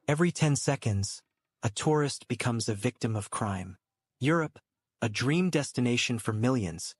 Every 10 seconds, a tourist becomes a victim of crime. Europe, a dream destination for millions,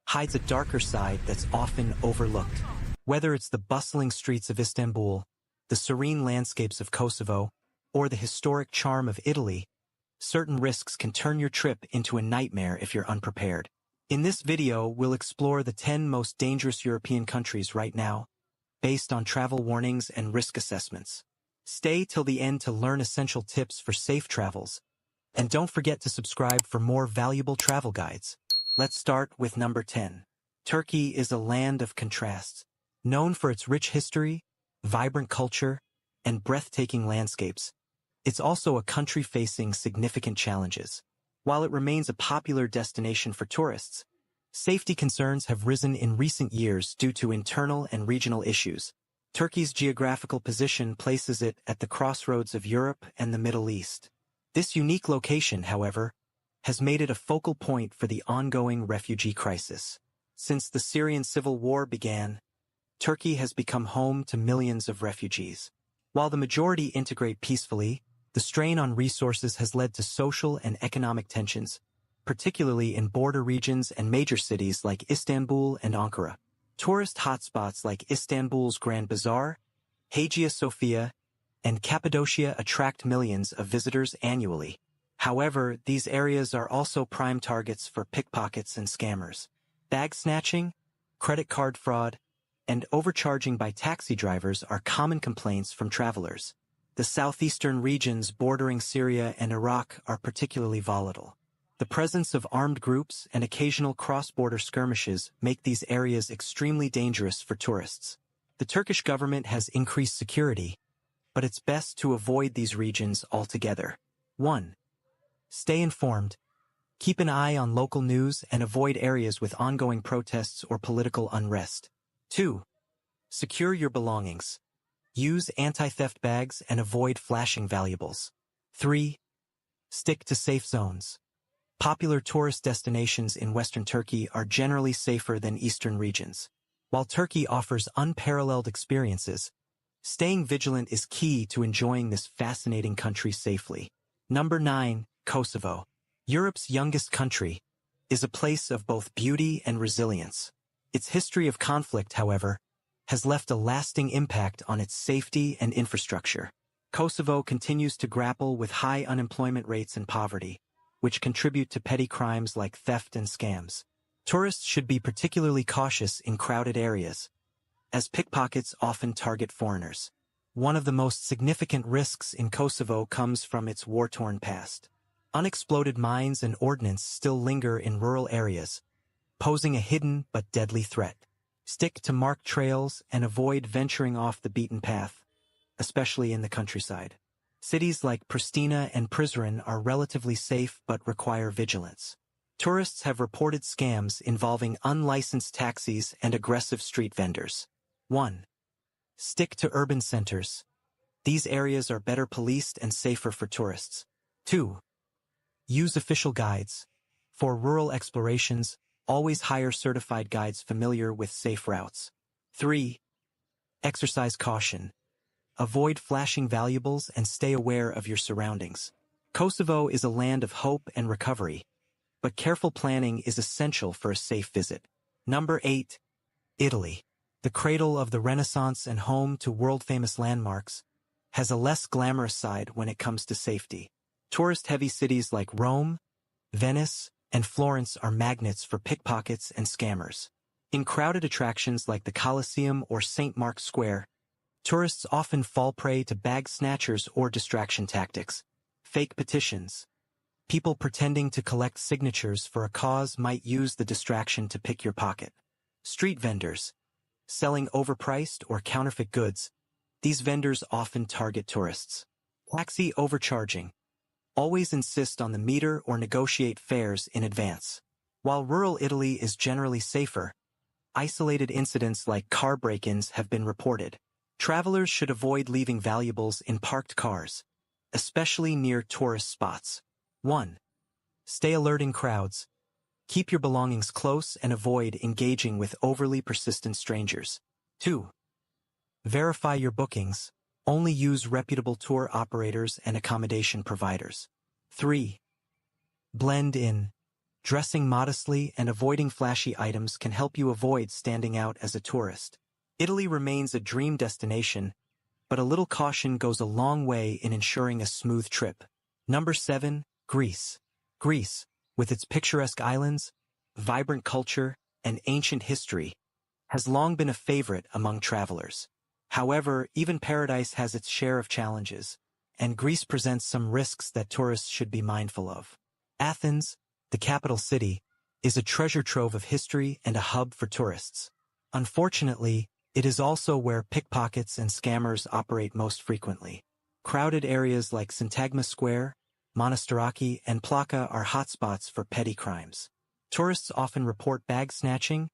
hides a darker side that's often overlooked. Whether it's the bustling streets of Istanbul, the serene landscapes of Kosovo, or the historic charm of Italy, certain risks can turn your trip into a nightmare if you're unprepared. In this video, we'll explore the 10 most dangerous European countries right now, based on travel warnings and risk assessments. Stay till the end to learn essential tips for safe travels, and don't forget to subscribe for more valuable travel guides. Let's start with number 10. Turkey is a land of contrasts. Known for its rich history, vibrant culture, and breathtaking landscapes, it's also a country facing significant challenges. While it remains a popular destination for tourists, safety concerns have risen in recent years due to internal and regional issues. Turkey's geographical position places it at the crossroads of Europe and the Middle East. This unique location, however, has made it a focal point for the ongoing refugee crisis. Since the Syrian civil war began, Turkey has become home to millions of refugees. While the majority integrate peacefully, the strain on resources has led to social and economic tensions, particularly in border regions and major cities like Istanbul and Ankara. Tourist hotspots like Istanbul's Grand Bazaar, Hagia Sophia, and Cappadocia attract millions of visitors annually. However, these areas are also prime targets for pickpockets and scammers. Bag snatching, credit card fraud, and overcharging by taxi drivers are common complaints from travelers. The southeastern regions bordering Syria and Iraq are particularly volatile. The presence of armed groups and occasional cross-border skirmishes make these areas extremely dangerous for tourists. The Turkish government has increased security, but it's best to avoid these regions altogether. 1. Stay informed. Keep an eye on local news and avoid areas with ongoing protests or political unrest. 2. Secure your belongings. Use anti-theft bags and avoid flashing valuables. 3. Stick to safe zones. Popular tourist destinations in Western Turkey are generally safer than eastern regions. While Turkey offers unparalleled experiences, staying vigilant is key to enjoying this fascinating country safely. Number 9. Kosovo. Europe's youngest country, is a place of both beauty and resilience. Its history of conflict, however, has left a lasting impact on its safety and infrastructure. Kosovo continues to grapple with high unemployment rates and poverty, which contribute to petty crimes like theft and scams. Tourists should be particularly cautious in crowded areas, as pickpockets often target foreigners. One of the most significant risks in Kosovo comes from its war-torn past. Unexploded mines and ordnance still linger in rural areas, posing a hidden but deadly threat. Stick to marked trails and avoid venturing off the beaten path, especially in the countryside. Cities like Pristina and Prizren are relatively safe but require vigilance. Tourists have reported scams involving unlicensed taxis and aggressive street vendors. 1. Stick to urban centers. These areas are better policed and safer for tourists. 2. Use official guides. For rural explorations, always hire certified guides familiar with safe routes. 3. Exercise caution. Avoid flashing valuables and stay aware of your surroundings. Kosovo is a land of hope and recovery, but careful planning is essential for a safe visit. Number 8. Italy. The cradle of the Renaissance and home to world-famous landmarks, has a less glamorous side when it comes to safety. Tourist-heavy cities like Rome, Venice, and Florence are magnets for pickpockets and scammers. In crowded attractions like the Colosseum or St. Mark's Square, tourists often fall prey to bag snatchers or distraction tactics. Fake petitions. People pretending to collect signatures for a cause might use the distraction to pick your pocket. Street vendors. Selling overpriced or counterfeit goods. These vendors often target tourists. Taxi overcharging. Always insist on the meter or negotiate fares in advance. While rural Italy is generally safer, isolated incidents like car break-ins have been reported. Travelers should avoid leaving valuables in parked cars, especially near tourist spots. 1. Stay alert in crowds. Keep your belongings close and avoid engaging with overly persistent strangers. 2. Verify your bookings. Only use reputable tour operators and accommodation providers. 3. Blend in. Dressing modestly and avoiding flashy items can help you avoid standing out as a tourist. Italy remains a dream destination, but a little caution goes a long way in ensuring a smooth trip. Number 7. Greece. Greece, with its picturesque islands, vibrant culture, and ancient history, has long been a favorite among travelers. However, even paradise has its share of challenges, and Greece presents some risks that tourists should be mindful of. Athens, the capital city, is a treasure trove of history and a hub for tourists. Unfortunately, it is also where pickpockets and scammers operate most frequently. Crowded areas like Syntagma Square, Monastiraki, and Plaka are hotspots for petty crimes. Tourists often report bag snatching,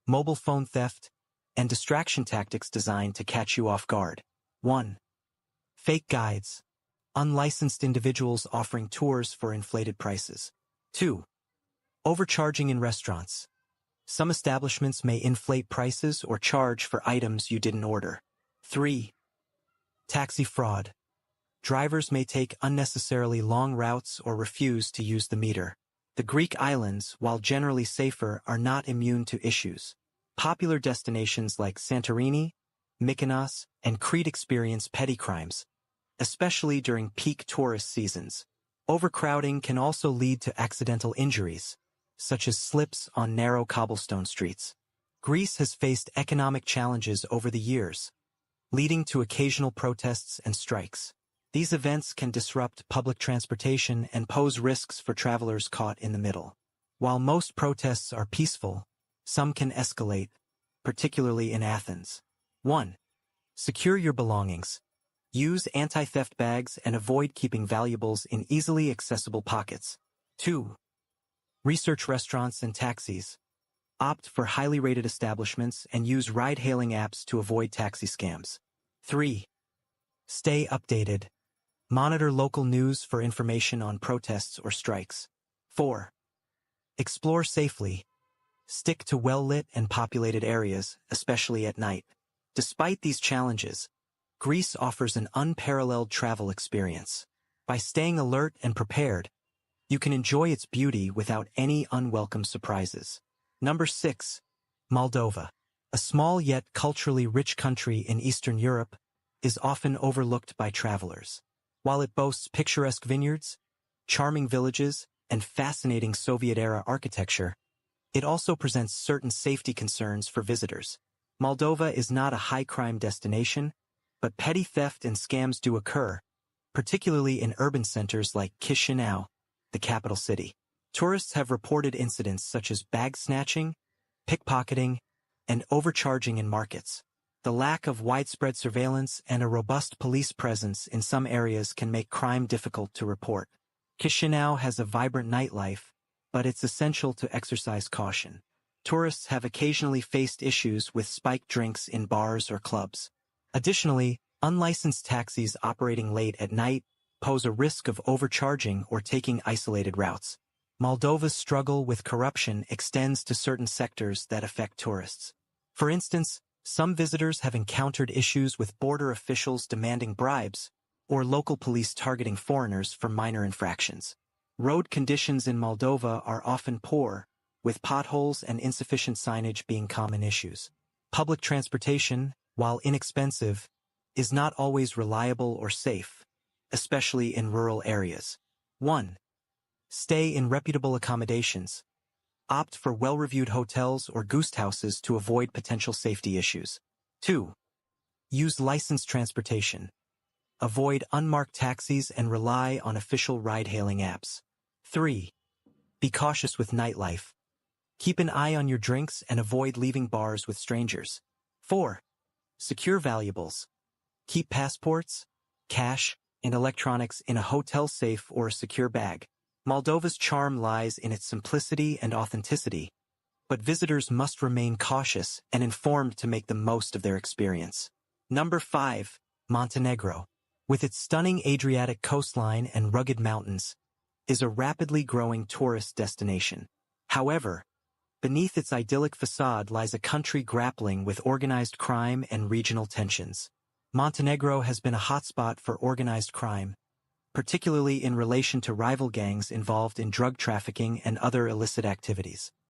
mobile phone theft, and distraction tactics designed to catch you off guard. 1. Fake guides. Unlicensed individuals offering tours for inflated prices. 2. Overcharging in restaurants. Some establishments may inflate prices or charge for items you didn't order. 3. Taxi fraud. Drivers may take unnecessarily long routes or refuse to use the meter. The Greek islands, while generally safer, are not immune to issues. Popular destinations like Santorini, Mykonos, and Crete experience petty crimes, especially during peak tourist seasons. Overcrowding can also lead to accidental injuries, such as slips on narrow cobblestone streets. Greece has faced economic challenges over the years, leading to occasional protests and strikes. These events can disrupt public transportation and pose risks for travelers caught in the middle. While most protests are peaceful, some can escalate, particularly in Athens. 1. Secure your belongings. Use anti-theft bags and avoid keeping valuables in easily accessible pockets. 2. Research restaurants and taxis. Opt for highly rated establishments and use ride-hailing apps to avoid taxi scams. 3. Stay updated. Monitor local news for information on protests or strikes. 4. Explore safely. Stick to well-lit and populated areas, especially at night. Despite these challenges, Greece offers an unparalleled travel experience. By staying alert and prepared, you can enjoy its beauty without any unwelcome surprises. Number 6. Moldova. A small yet culturally rich country in Eastern Europe is often overlooked by travelers. While it boasts picturesque vineyards, charming villages, and fascinating Soviet-era architecture, it also presents certain safety concerns for visitors. Moldova is not a high-crime destination, but petty theft and scams do occur, particularly in urban centers like Chisinau, the capital city. Tourists have reported incidents such as bag snatching, pickpocketing, and overcharging in markets. The lack of widespread surveillance and a robust police presence in some areas can make crime difficult to report. Chisinau has a vibrant nightlife, but it's essential to exercise caution. Tourists have occasionally faced issues with spiked drinks in bars or clubs. Additionally, unlicensed taxis operating late at night pose a risk of overcharging or taking isolated routes. Moldova's struggle with corruption extends to certain sectors that affect tourists. For instance, some visitors have encountered issues with border officials demanding bribes or local police targeting foreigners for minor infractions. Road conditions in Moldova are often poor, with potholes and insufficient signage being common issues. Public transportation, while inexpensive, is not always reliable or safe, especially in rural areas. 1. Stay in reputable accommodations. Opt for well-reviewed hotels or guest houses to avoid potential safety issues. 2. Use licensed transportation. Avoid unmarked taxis and rely on official ride-hailing apps. 3. Be cautious with nightlife. Keep an eye on your drinks and avoid leaving bars with strangers. 4. Secure valuables. Keep passports, cash, and electronics in a hotel safe or a secure bag. Moldova's charm lies in its simplicity and authenticity, but visitors must remain cautious and informed to make the most of their experience. Number 5. Montenegro. With its stunning Adriatic coastline and rugged mountains, is a rapidly growing tourist destination. However, beneath its idyllic facade lies a country grappling with organized crime and regional tensions. Montenegro has been a hotspot for organized crime, particularly in relation to rival gangs involved in drug trafficking and other illicit activities.